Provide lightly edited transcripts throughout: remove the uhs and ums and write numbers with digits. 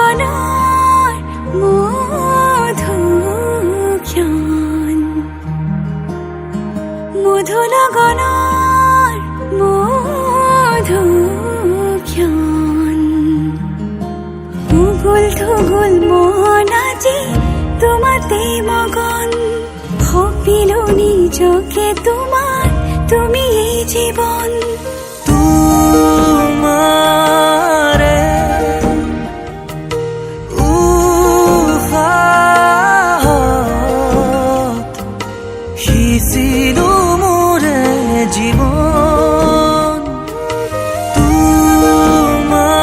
লগনৰ মধু ক্ষণ মধু লগনৰ মধু ক্ষণ উগুল থুগুল মন আজি তোমাতে মগন ভাবিলো নিজকে তোমাৰ তুমি এই জীৱন তোমাৰে উশাহত সিঁচিলো মোৰে জীৱন তোমাৰে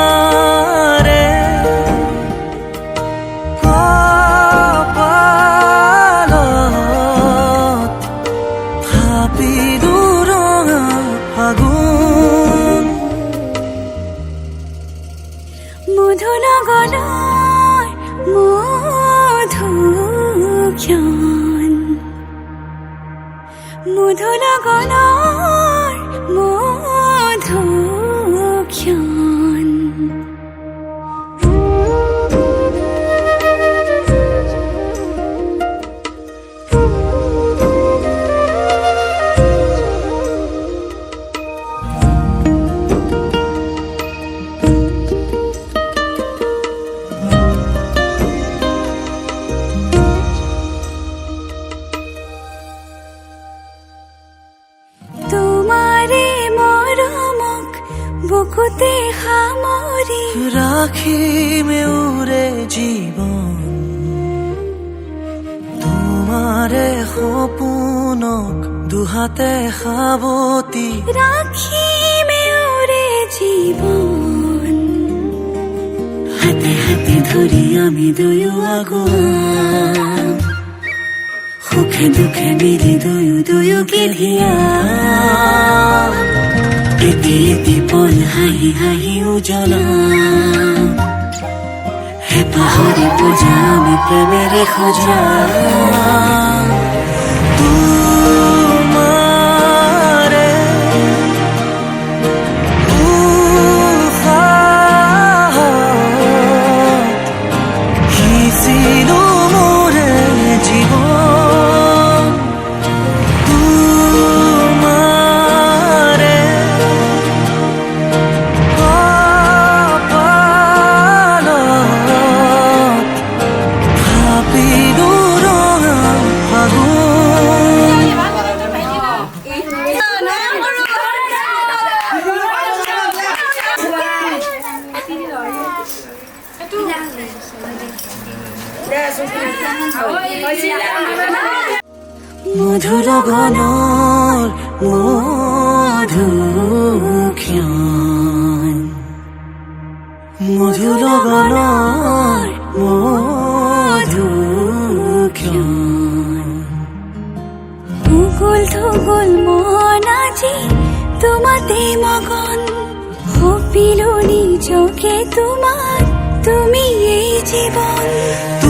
কপালত থাপিলো ৰঙা ফাগুন মধু লগনৰ মধু ক্ষণ মধু লগনৰ মধু ক্ষণ তোমাৰে মৰমক বুকুতে সামৰি ৰাখিম এওঁৰে জীৱন তোমাৰে সপোনক দুহাতে সাৱটি ৰাখিম এওঁৰে জীৱন হাতে হাতে ধৰি আমি দুয়ো আগুৱা সুখে দুখে মিলি দুয়োকে ধিয়া এটি এটি পল হাঁহি হাঁহি উজ্বলা হেঁপাহৰে পূজা আমি প্ৰেমেৰে সজা তোমাৰে উশাহত সিঁচিলো মোৰে জীৱন তোমাৰে কপালত থাপিলো ৰঙা ফাগুন মধু লগনৰ মধু ক্ষণ মধু লগনৰ মধু ক্ষণ উগুল থুগুল মন আজি তোমাতে মগন ভাবিলো নিজকে তোমাৰ তুমি এই জীৱন